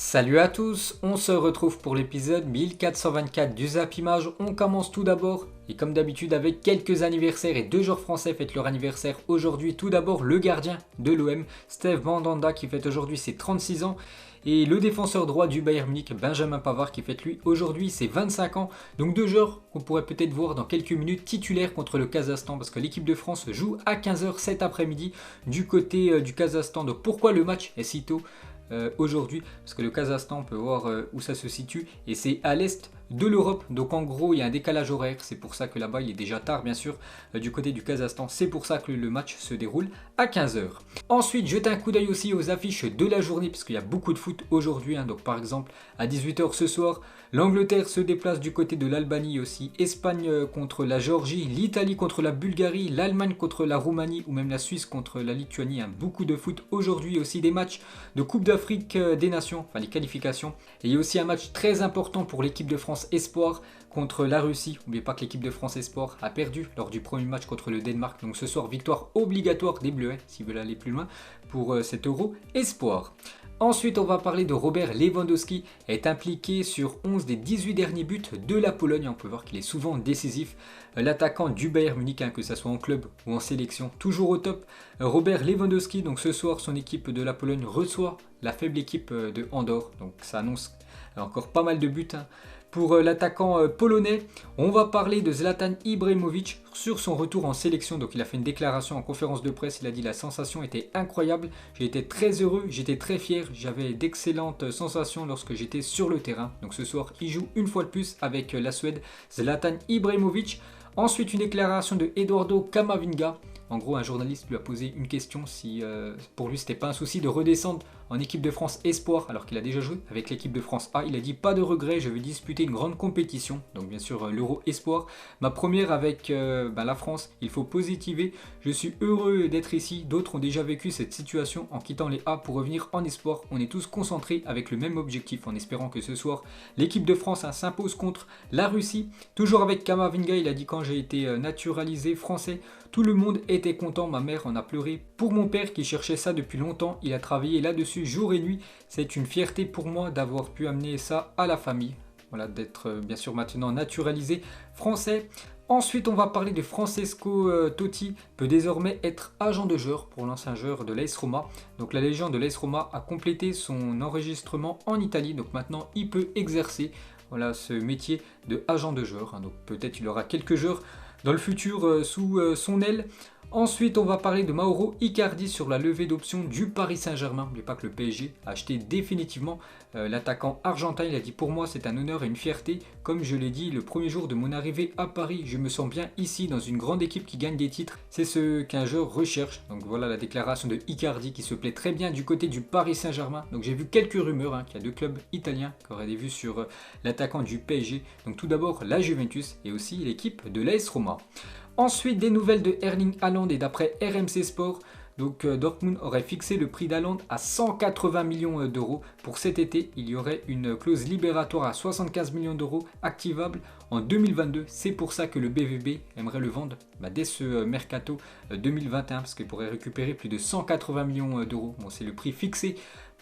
Salut à tous, on se retrouve pour l'épisode 1424 du Zap Image. On commence tout d'abord, et comme d'habitude avec quelques anniversaires et deux joueurs français fêtent leur anniversaire aujourd'hui. Tout d'abord le gardien de l'OM, Steve Mandanda qui fête aujourd'hui ses 36 ans. Et le défenseur droit du Bayern Munich, Benjamin Pavard, qui fête lui aujourd'hui ses 25 ans. Donc deux joueurs qu'on pourrait peut-être voir dans quelques minutes titulaires contre le Kazakhstan, parce que l'équipe de France joue à 15 h cet après-midi du côté du Kazakhstan. Donc pourquoi le match est si tôt aujourd'hui? Parce que le Kazakhstan, on peut voir où ça se situe, et c'est à l'est de l'Europe, donc en gros il y a un décalage horaire, c'est pour ça que là-bas il est déjà tard bien sûr du côté du Kazakhstan, c'est pour ça que le match se déroule à 15 h. Ensuite jetez un coup d'œil aussi aux affiches de la journée, parce qu'il y a beaucoup de foot aujourd'hui, donc par exemple à 18 h ce soir, l'Angleterre se déplace du côté de l'Albanie aussi, Espagne contre la Géorgie, l'Italie contre la Bulgarie, l'Allemagne contre la Roumanie ou même la Suisse contre la Lituanie, beaucoup de foot aujourd'hui, aussi des matchs de Coupe d'Afrique des Nations, enfin les qualifications, et il y a aussi un match très important pour l'équipe de France Espoir contre la Russie. N'oubliez pas que l'équipe de France Espoir a perdu lors du premier match contre le Danemark. Donc ce soir, victoire obligatoire des Bleus, s'ils veulent aller plus loin, pour cet Euro Espoir. Ensuite, on va parler de Robert Lewandowski, est impliqué sur 11 des 18 derniers buts de la Pologne. On peut voir qu'il est souvent décisif. L'attaquant du Bayern Munich, que ce soit en club ou en sélection, toujours au top. Robert Lewandowski, donc ce soir, son équipe de la Pologne reçoit la faible équipe de Andorre. Donc ça annonce encore pas mal de buts. Pour l'attaquant polonais, on va parler de Zlatan Ibrahimovic sur son retour en sélection. Donc il a fait une déclaration en conférence de presse, il a dit: la sensation était incroyable, j'ai été très heureux, j'étais très fier, j'avais d'excellentes sensations lorsque j'étais sur le terrain. Donc ce soir il joue une fois de plus avec la Suède, Zlatan Ibrahimovic. Ensuite une déclaration de Eduardo Camavinga. En gros, un journaliste lui a posé une question si pour lui c'était pas un souci de redescendre en équipe de France Espoir alors qu'il a déjà joué avec l'équipe de France A. Il a dit: pas de regret, je vais disputer une grande compétition, donc bien sûr l'Euro Espoir, ma première avec la France, il faut positiver, je suis heureux d'être ici, d'autres ont déjà vécu cette situation en quittant les A pour revenir en Espoir, on est tous concentrés avec le même objectif en espérant que ce soir l'équipe de France s'impose contre la Russie. Toujours avec Camavinga, il a dit: quand j'ai été naturalisé français, tout le monde était content, ma mère en a pleuré pour mon père qui cherchait ça depuis longtemps, il a travaillé là-dessus jour et nuit, c'est une fierté pour moi d'avoir pu amener ça à la famille. Voilà, d'être bien sûr maintenant naturalisé français. Ensuite, on va parler de Francesco Totti, peut désormais être agent de joueur pour l'ancien joueur de l'AS Roma. Donc la légende de l'AS Roma a complété son enregistrement en Italie, donc maintenant il peut exercer ce métier de agent de joueur. Donc peut-être il aura quelques joueurs dans le futur sous son aile. Ensuite, on va parler de Mauro Icardi sur la levée d'options du Paris Saint-Germain. N'oubliez pas que le PSG a acheté définitivement l'attaquant argentin. Il a dit: pour moi, c'est un honneur et une fierté. Comme je l'ai dit le premier jour de mon arrivée à Paris, je me sens bien ici dans une grande équipe qui gagne des titres. C'est ce qu'un joueur recherche. Donc voilà la déclaration de Icardi qui se plaît très bien du côté du Paris Saint-Germain. Donc j'ai vu quelques rumeurs qu'il y a deux clubs italiens qui auraient des vues sur l'attaquant du PSG. Donc tout d'abord la Juventus et aussi l'équipe de l'AS Roma. Ensuite, des nouvelles de Erling Haaland, et d'après RMC Sport, Dortmund aurait fixé le prix d'Haaland à 180 millions d'euros. Pour cet été, il y aurait une clause libératoire à 75 millions d'euros activable en 2022. C'est pour ça que le BVB aimerait le vendre dès ce mercato 2021, parce qu'il pourrait récupérer plus de 180 millions d'euros. Bon, c'est le prix fixé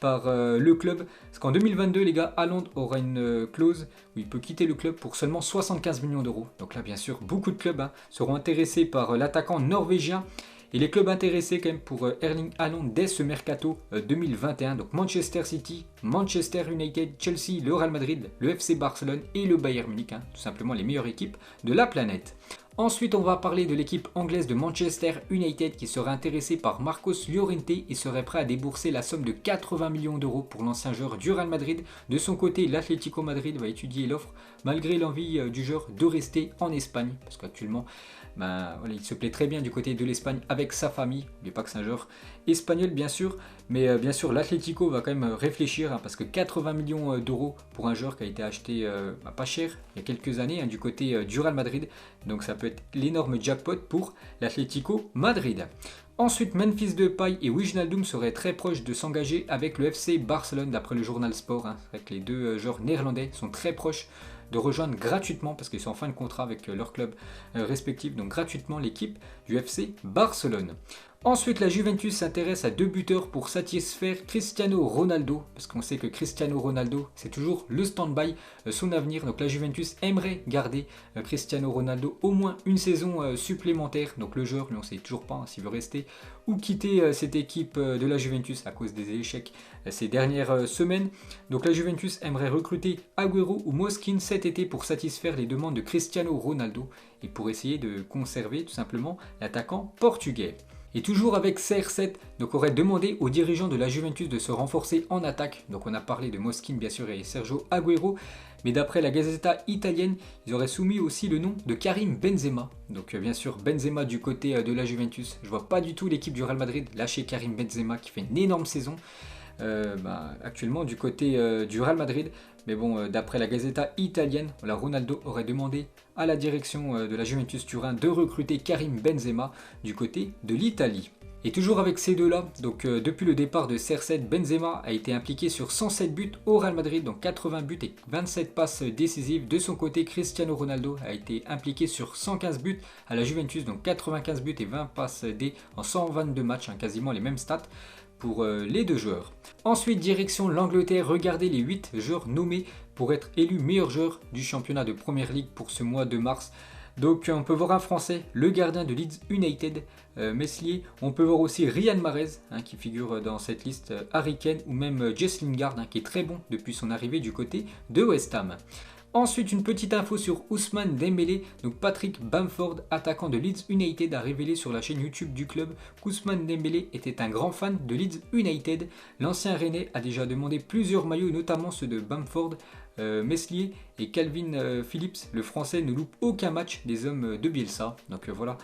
par le club, parce qu'en 2022 les gars, Haaland aura une clause où il peut quitter le club pour seulement 75 millions d'euros. Donc là bien sûr beaucoup de clubs seront intéressés par l'attaquant norvégien, et les clubs intéressés quand même pour Erling Haaland dès ce mercato 2021, donc Manchester City, Manchester United, Chelsea, le Real Madrid, le FC Barcelone et le Bayern Munich, tout simplement les meilleures équipes de la planète. Ensuite, on va parler de l'équipe anglaise de Manchester United qui serait intéressée par Marcos Llorente et serait prêt à débourser la somme de 80 millions d'euros pour l'ancien joueur du Real Madrid. De son côté, l'Atlético Madrid va étudier l'offre malgré l'envie du joueur de rester en Espagne, parce qu'actuellement il se plaît très bien du côté de l'Espagne avec sa famille. N'oubliez pas que c'est un joueur espagnol bien sûr, mais bien sûr l'Atlético va quand même réfléchir, parce que 80 millions d'euros pour un joueur qui a été acheté pas cher il y a quelques années du côté du Real Madrid, donc ça peut être l'énorme jackpot pour l'Atlético Madrid. Ensuite, Memphis Depay et Wijnaldum seraient très proches de s'engager avec le FC Barcelone d'après le journal Sport. C'est vrai que les deux joueurs néerlandais sont très proches de rejoindre gratuitement, parce qu'ils sont en fin de contrat avec leur club respectif, donc gratuitement l'équipe du FC Barcelone. Ensuite, la Juventus s'intéresse à 2 buteurs pour satisfaire Cristiano Ronaldo, parce qu'on sait que Cristiano Ronaldo, c'est toujours le stand-by, son avenir. Donc la Juventus aimerait garder Cristiano Ronaldo au moins une saison supplémentaire. Donc le joueur, lui, on ne sait toujours pas s'il veut rester ou quitter cette équipe de la Juventus à cause des échecs ces dernières semaines. Donc la Juventus aimerait recruter Agüero ou Moskin cet été pour satisfaire les demandes de Cristiano Ronaldo et pour essayer de conserver tout simplement l'attaquant portugais. Et toujours avec CR7, donc aurait demandé aux dirigeants de la Juventus de se renforcer en attaque. Donc on a parlé de Moskin bien sûr et Sergio Agüero, mais d'après la Gazzetta italienne, ils auraient soumis aussi le nom de Karim Benzema. Donc bien sûr Benzema du côté de la Juventus. Je vois pas du tout l'équipe du Real Madrid lâcher Karim Benzema qui fait une énorme saison. Actuellement du côté du Real Madrid. Mais bon, d'après la Gazzetta italienne, Ronaldo aurait demandé à la direction de la Juventus Turin de recruter Karim Benzema du côté de l'Italie. Et toujours avec ces deux-là, donc depuis le départ de CR7, Benzema a été impliqué sur 107 buts au Real Madrid, donc 80 buts et 27 passes décisives. De son côté, Cristiano Ronaldo a été impliqué sur 115 buts à la Juventus, donc 95 buts et 20 passes D en 122 matchs, quasiment les mêmes stats pour les deux joueurs. Ensuite, direction l'Angleterre, regardez les 8 joueurs nommés pour être élus meilleurs joueurs du championnat de Premier League pour ce mois de mars. Donc on peut voir un Français, le gardien de Leeds United, Meslier. On peut voir aussi Riyad Mahrez qui figure dans cette liste, Harry Kane ou même Jess Lingard qui est très bon depuis son arrivée du côté de West Ham. Ensuite, une petite info sur Ousmane Dembélé. Donc Patrick Bamford, attaquant de Leeds United, a révélé sur la chaîne YouTube du club qu'Ousmane Dembélé était un grand fan de Leeds United. L'ancien Rennais a déjà demandé plusieurs maillots, notamment ceux de Bamford, Meslier et Calvin Phillips. Le Français ne loupe aucun match des hommes de Bielsa. Donc voilà,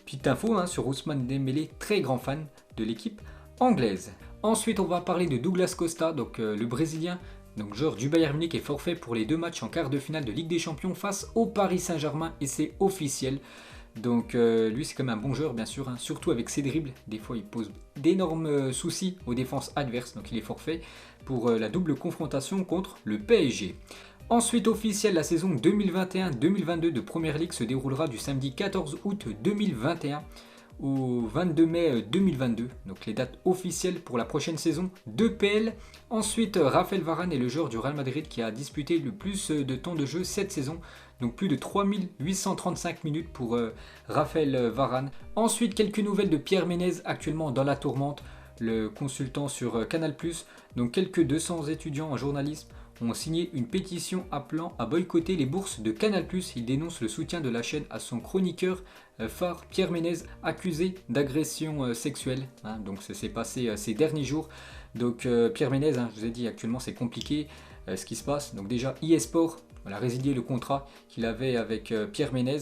petite info sur Ousmane Dembélé, très grand fan de l'équipe anglaise. Ensuite, on va parler de Douglas Costa, donc le Brésilien. Donc joueur du Bayern Munich est forfait pour les 2 matchs en quart de finale de Ligue des Champions face au Paris Saint-Germain et c'est officiel. Donc lui c'est quand même un bon joueur bien sûr, surtout avec ses dribbles. Des fois il pose d'énormes soucis aux défenses adverses, donc il est forfait pour la double confrontation contre le PSG. Ensuite officiel, la saison 2021-2022 de Premier League se déroulera du samedi 14 août 2021 au 22 mai 2022, donc les dates officielles pour la prochaine saison de PL. Ensuite, Raphaël Varane est le joueur du Real Madrid qui a disputé le plus de temps de jeu cette saison, donc plus de 3835 minutes pour Raphaël Varane. Ensuite, quelques nouvelles de Pierre Ménez, actuellement dans la tourmente, le consultant sur Canal+. Donc quelques 200 étudiants en journalisme ont signé une pétition appelant à boycotter les bourses de Canal+. Il dénonce le soutien de la chaîne à son chroniqueur phare Pierre Ménez, accusé d'agression sexuelle. Donc ça s'est passé ces derniers jours. Donc Pierre Ménez, je vous ai dit actuellement c'est compliqué ce qui se passe. Donc déjà eSport a résilié le contrat qu'il avait avec Pierre Ménez.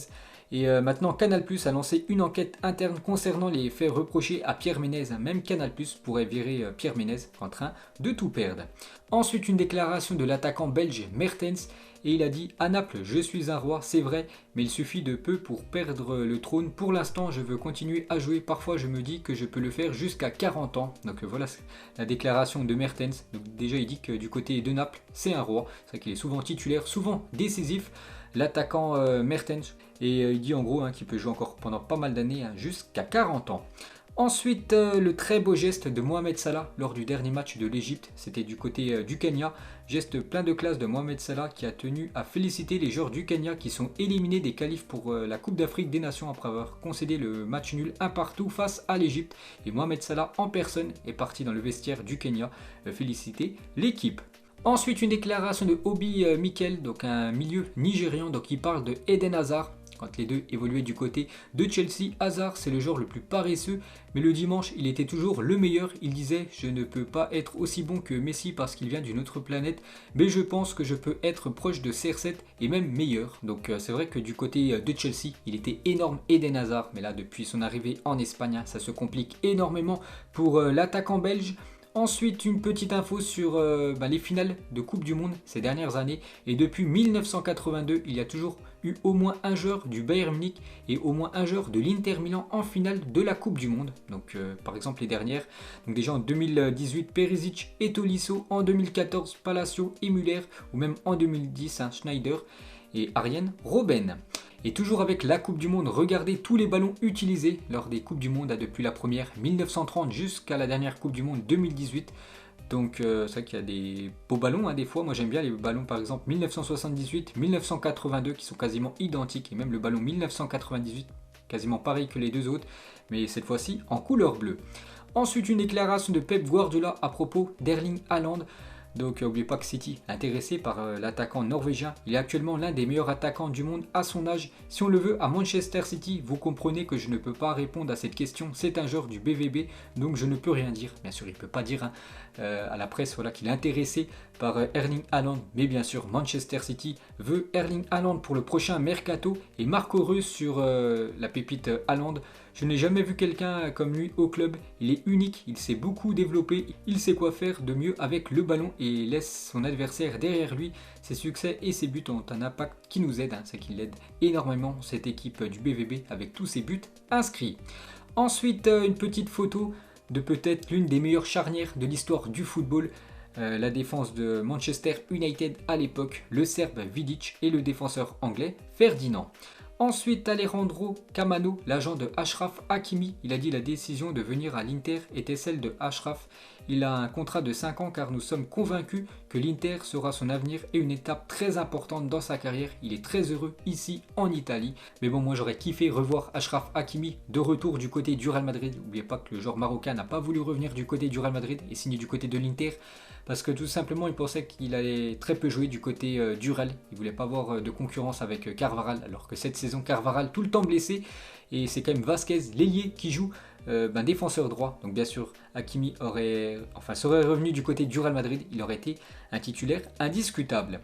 Et maintenant, Canal+ a lancé une enquête interne concernant les faits reprochés à Pierre Ménez. Même Canal+ pourrait virer Pierre Ménez en train de tout perdre. Ensuite, une déclaration de l'attaquant belge Mertens. Et il a dit « À Naples, je suis un roi, c'est vrai, mais il suffit de peu pour perdre le trône. Pour l'instant, je veux continuer à jouer. Parfois, je me dis que je peux le faire jusqu'à 40 ans. » Donc voilà la déclaration de Mertens. Donc, déjà, il dit que du côté de Naples, c'est un roi. C'est vrai qu'il est souvent titulaire, souvent décisif, l'attaquant Mertens. Et il dit en gros qu'il peut jouer encore pendant pas mal d'années, jusqu'à 40 ans. Ensuite, le très beau geste de Mohamed Salah lors du dernier match de l'Égypte, c'était du côté du Kenya. Geste plein de classe de Mohamed Salah qui a tenu à féliciter les joueurs du Kenya qui sont éliminés des qualifs pour la Coupe d'Afrique des Nations après avoir concédé le match nul 1-1 face à l'Égypte. Et Mohamed Salah en personne est parti dans le vestiaire du Kenya féliciter l'équipe. Ensuite, une déclaration de Obi Mikel, donc un milieu nigérian, donc il parle de Eden Hazard. Quand les deux évoluaient du côté de Chelsea, Hazard c'est le joueur le plus paresseux, mais le dimanche il était toujours le meilleur. Il disait « Je ne peux pas être aussi bon que Messi parce qu'il vient d'une autre planète, mais je pense que je peux être proche de CR7 et même meilleur. » Donc c'est vrai que du côté de Chelsea, il était énorme Eden Hazard, mais là depuis son arrivée en Espagne, ça se complique énormément pour l'attaquant belge. Ensuite, une petite info sur les finales de Coupe du Monde ces dernières années. Et depuis 1982, il y a toujours eu au moins un joueur du Bayern Munich et au moins un joueur de l'Inter Milan en finale de la Coupe du Monde. Donc par exemple les dernières. Donc déjà en 2018, Perisic et Tolisso. En 2014, Palacio et Müller. Ou même en 2010, Schneider et Arjen Robben. Et toujours avec la Coupe du Monde, regardez tous les ballons utilisés lors des Coupes du Monde depuis la première 1930 jusqu'à la dernière Coupe du Monde 2018. Donc c'est vrai qu'il y a des beaux ballons des fois, moi j'aime bien les ballons par exemple 1978, 1982 qui sont quasiment identiques, et même le ballon 1998 quasiment pareil que les deux autres, mais cette fois-ci en couleur bleue. Ensuite une déclaration de Pep Guardiola à propos d'Erling Haaland. Donc n'oubliez pas que City est intéressé par l'attaquant norvégien. Il est actuellement l'un des meilleurs attaquants du monde à son âge. Si on le veut à Manchester City, vous comprenez que je ne peux pas répondre à cette question. C'est un joueur du BVB, donc je ne peux rien dire. Bien sûr, il ne peut pas dire à la presse qu'il est intéressé par Erling Haaland. Mais bien sûr, Manchester City veut Erling Haaland pour le prochain mercato. Et Marco Reus sur la pépite Haaland. Je n'ai jamais vu quelqu'un comme lui au club, il est unique, il sait beaucoup développer, il sait quoi faire de mieux avec le ballon et laisse son adversaire derrière lui. Ses succès et ses buts ont un impact qui nous aide, c'est qu'il aide énormément cette équipe du BVB avec tous ses buts inscrits. Ensuite, une petite photo de peut-être l'une des meilleures charnières de l'histoire du football. La défense de Manchester United à l'époque, le Serbe Vidic et le défenseur anglais Ferdinand. Ensuite, Alejandro Camano, l'agent de Achraf Hakimi, il a dit la décision de venir à l'Inter était celle de Achraf. Il a un contrat de 5 ans car nous sommes convaincus que l'Inter sera son avenir et une étape très importante dans sa carrière. Il est très heureux ici en Italie. Mais bon, moi j'aurais kiffé revoir Achraf Hakimi de retour du côté du Real Madrid. N'oubliez pas que le joueur marocain n'a pas voulu revenir du côté du Real Madrid et signer du côté de l'Inter. Parce que tout simplement il pensait qu'il allait très peu jouer du côté du Real. Il ne voulait pas avoir de concurrence avec Carvajal, alors que cette saison Carvajal tout le temps blessé. Et c'est quand même Vasquez, l'ailier, qui joue défenseur droit. Donc bien sûr Hakimi serait revenu du côté du Real Madrid. Il aurait été un titulaire indiscutable.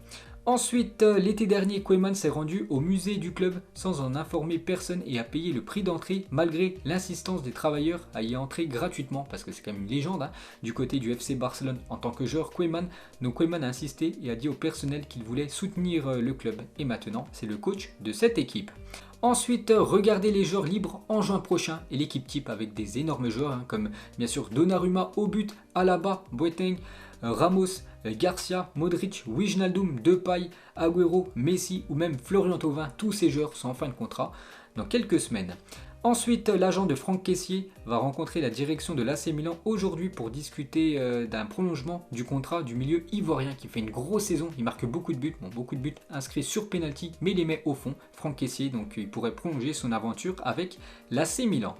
Ensuite, l'été dernier, Koeman s'est rendu au musée du club sans en informer personne et a payé le prix d'entrée malgré l'insistance des travailleurs à y entrer gratuitement, parce que c'est quand même une légende du côté du FC Barcelone en tant que joueur Koeman. Donc Koeman a insisté et a dit au personnel qu'il voulait soutenir le club. Et maintenant, c'est le coach de cette équipe. Ensuite, regardez les joueurs libres en juin prochain et l'équipe type avec des énormes joueurs comme bien sûr Donnarumma au but, Alaba, Boateng, Ramos, Garcia, Modric, Wijnaldum, Depay, Agüero, Messi ou même Florian Thauvin. Tous ces joueurs sont en fin de contrat dans quelques semaines. Ensuite, l'agent de Franck Kessié va rencontrer la direction de l'AC Milan aujourd'hui pour discuter d'un prolongement du contrat du milieu ivoirien qui fait une grosse saison. Il marque beaucoup de buts, beaucoup de buts inscrits sur penalty, mais il les met au fond. Franck Kessié, donc il pourrait prolonger son aventure avec l'AC Milan.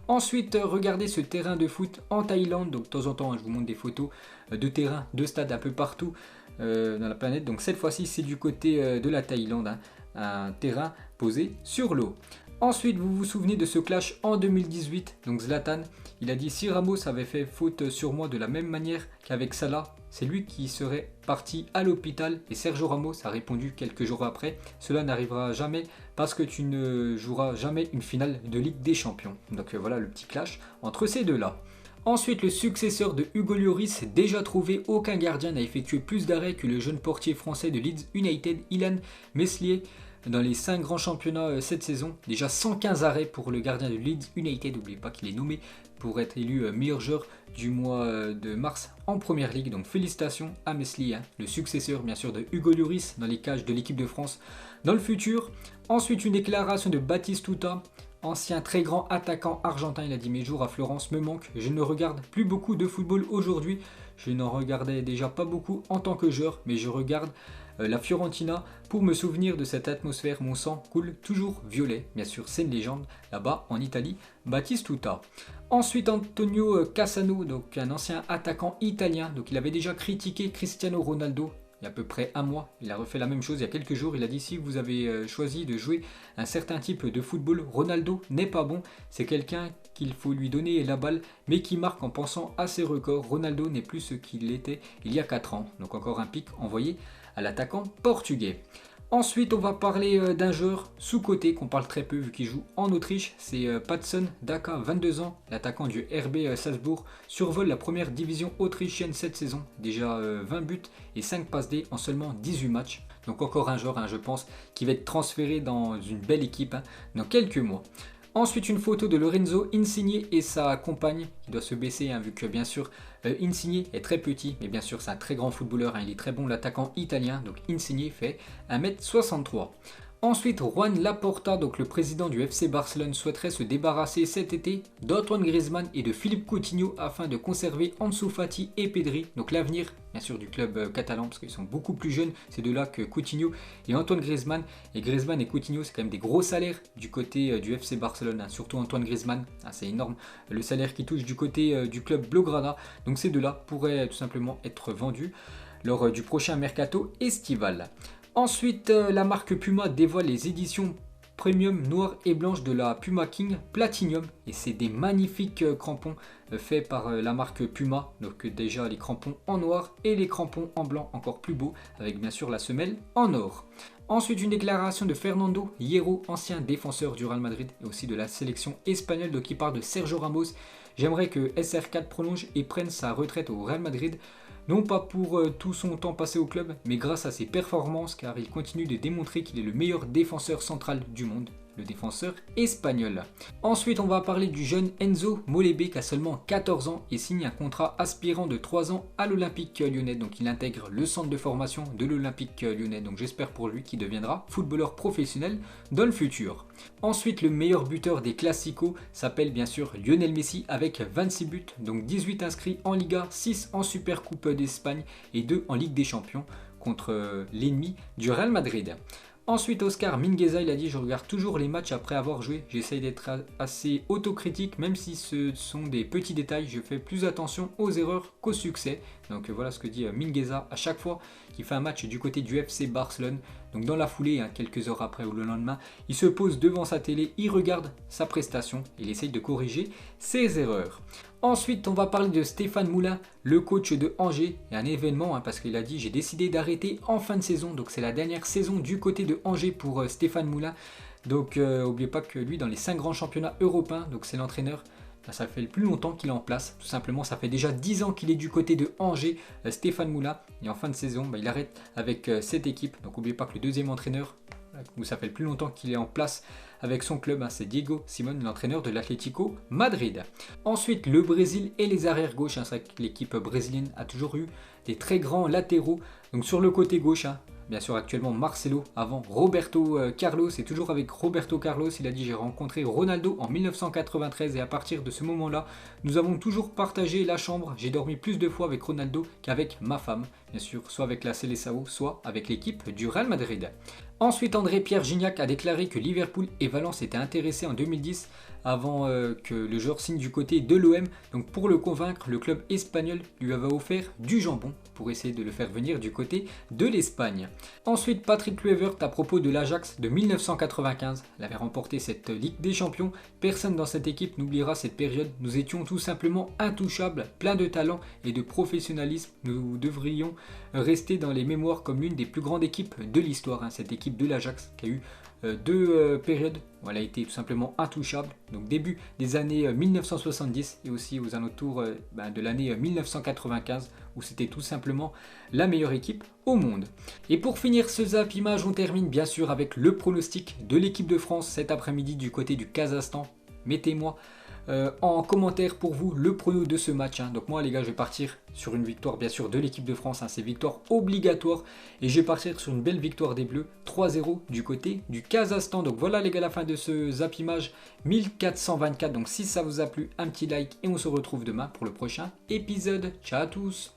Ensuite, regardez ce terrain de foot en Thaïlande. Donc de temps en temps, je vous montre des photos de terrains, de stades un peu partout dans la planète. Donc cette fois-ci, c'est du côté de la Thaïlande, un terrain posé sur l'eau. Ensuite, vous vous souvenez de ce clash en 2018, donc Zlatan, il a dit si Ramos avait fait faute sur moi de la même manière qu'avec Salah, c'est lui qui serait parti à l'hôpital et Sergio Ramos a répondu quelques jours après, cela n'arrivera jamais parce que tu ne joueras jamais une finale de Ligue des Champions. Donc voilà le petit clash entre ces deux-là. Ensuite, le successeur de Hugo Lloris, déjà trouvé, aucun gardien n'a effectué plus d'arrêts que le jeune portier français de Leeds United, Ilan Meslier. Dans les 5 grands championnats cette saison, déjà 115 arrêts pour le gardien de Leeds United. N'oubliez pas qu'il est nommé pour être élu meilleur joueur du mois de mars en Première Ligue. Donc félicitations à Meslier, le successeur bien sûr de Hugo Lloris dans les cages de l'équipe de France dans le futur. Ensuite, une déclaration de Batistuta, ancien très grand attaquant argentin. Il a dit mes jours à Florence me manquent, je ne regarde plus beaucoup de football aujourd'hui. Je n'en regardais déjà pas beaucoup en tant que joueur, mais je regarde la Fiorentina pour me souvenir de cette atmosphère. Mon sang coule toujours violet. Bien sûr, c'est une légende là-bas en Italie, Batistuta. Ensuite, Antonio Cassano, donc un ancien attaquant italien. Donc il avait déjà critiqué Cristiano Ronaldo il y a à peu près un mois. Il a refait la même chose il y a quelques jours. Il a dit si vous avez choisi de jouer un certain type de football, Ronaldo n'est pas bon. C'est quelqu'un qu'il faut lui donner la balle, mais qui marque en pensant à ses records. Ronaldo n'est plus ce qu'il était il y a 4 ans. Donc encore un pic envoyé à l'attaquant portugais. Ensuite, on va parler d'un joueur sous-coté qu'on parle très peu vu qu'il joue en Autriche. C'est Patson Daka, 22 ans, l'attaquant du RB Salzbourg, survole la première division autrichienne cette saison. Déjà 20 buts et 5 passes D en seulement 18 matchs. Donc encore un joueur, je pense, qui va être transféré dans une belle équipe dans quelques mois. Ensuite, une photo de Lorenzo Insigne et sa compagne qui doit se baisser vu que bien sûr Insigne est très petit, mais bien sûr c'est un très grand footballeur, il est très bon l'attaquant italien, donc Insigne fait 1m63. Ensuite, Juan Laporta, donc le président du FC Barcelone, souhaiterait se débarrasser cet été d'Antoine Griezmann et de Philippe Coutinho afin de conserver Ansu Fati et Pedri, donc l'avenir bien sûr du club catalan parce qu'ils sont beaucoup plus jeunes, ces deux-là, que Coutinho et Antoine Griezmann. Et Griezmann et Coutinho, c'est quand même des gros salaires du côté du FC Barcelone, surtout Antoine Griezmann, c'est énorme le salaire qu'il touche du côté du club Blaugrana. Donc ces deux-là pourraient tout simplement être vendus lors du prochain mercato estival. Ensuite, la marque Puma dévoile les éditions premium noires et blanches de la Puma King Platinum. Et c'est des magnifiques crampons faits par la marque Puma. Donc déjà les crampons en noir et les crampons en blanc encore plus beaux, avec bien sûr la semelle en or. Ensuite, une déclaration de Fernando Hierro, ancien défenseur du Real Madrid et aussi de la sélection espagnole, donc qui parle de Sergio Ramos. J'aimerais que SR4 prolonge et prenne sa retraite au Real Madrid. Non pas pour tout son temps passé au club, mais grâce à ses performances, car il continue de démontrer qu'il est le meilleur défenseur central du monde, le défenseur espagnol. Ensuite, on va parler du jeune Enzo Molébé qui a seulement 14 ans et signe un contrat aspirant de 3 ans à l'Olympique Lyonnais. Donc il intègre le centre de formation de l'Olympique Lyonnais. Donc j'espère pour lui qu'il deviendra footballeur professionnel dans le futur. Ensuite, le meilleur buteur des Classicos s'appelle bien sûr Lionel Messi avec 26 buts, donc 18 inscrits en Liga, 6 en Supercoupe d'Espagne et 2 en Ligue des Champions contre l'ennemi du Real Madrid. Ensuite, Oscar Mingueza, il a dit « Je regarde toujours les matchs après avoir joué. J'essaye d'être assez autocritique, même si ce sont des petits détails. Je fais plus attention aux erreurs qu'au succès. » Donc voilà ce que dit Mingueza à chaque fois qu'il fait un match du côté du FC Barcelone. Donc dans la foulée, quelques heures après ou le lendemain, il se pose devant sa télé, il regarde sa prestation et il essaye de corriger ses erreurs. Ensuite, on va parler de Stéphane Moulin, le coach de Angers. Il y a un événement parce qu'il a dit « J'ai décidé d'arrêter en fin de saison ». Donc c'est la dernière saison du côté de Angers pour Stéphane Moulin. Donc n'oubliez pas que lui, dans les 5 grands championnats européens, donc c'est l'entraîneur. Ça fait le plus longtemps qu'il est en place, tout simplement ça fait déjà 10 ans qu'il est du côté de Angers, Stéphane Moulin, et en fin de saison il arrête avec cette équipe. Donc n'oubliez pas que le deuxième entraîneur, où ça fait le plus longtemps qu'il est en place avec son club, c'est Diego Simón, l'entraîneur de l'Atlético Madrid. Ensuite, le Brésil et les arrières gauche, c'est vrai que l'équipe brésilienne a toujours eu des très grands latéraux. Donc sur le côté gauche, bien sûr actuellement Marcelo, avant Roberto Carlos, et toujours avec Roberto Carlos, il a dit « J'ai rencontré Ronaldo en 1993 et à partir de ce moment-là, nous avons toujours partagé la chambre. J'ai dormi plus de fois avec Ronaldo qu'avec ma femme, bien sûr, soit avec la Seleção, soit avec l'équipe du Real Madrid. » Ensuite, André-Pierre Gignac a déclaré que Liverpool et Valence étaient intéressés en 2010 avant que le joueur signe du côté de l'OM. Donc pour le convaincre, le club espagnol lui avait offert du jambon pour essayer de le faire venir du côté de l'Espagne. Ensuite, Patrick Kluivert à propos de l'Ajax de 1995. Il avait remporté cette Ligue des Champions. Personne dans cette équipe n'oubliera cette période. Nous étions tout simplement intouchables, plein de talent et de professionnalisme. Nous devrions rester dans les mémoires comme l'une des plus grandes équipes de l'histoire. Cette équipe de l'Ajax qui a eu 2 périodes où elle a été tout simplement intouchable. Donc début des années 1970 et aussi aux alentours de l'année 1995 où c'était tout simplement la meilleure équipe au monde. Et pour finir ce Zap Image, on termine bien sûr avec le pronostic de l'équipe de France cet après-midi du côté du Kazakhstan. Mettez-moi en commentaire pour vous le prono de ce match. Donc moi les gars, je vais partir sur une victoire bien sûr de l'équipe de France, c'est victoire obligatoire, et je vais partir sur une belle victoire des Bleus 3-0 du côté du Kazakhstan. Donc voilà les gars, la fin de ce Zap Image 1424. Donc si ça vous a plu, un petit like et on se retrouve demain pour le prochain épisode. Ciao à tous.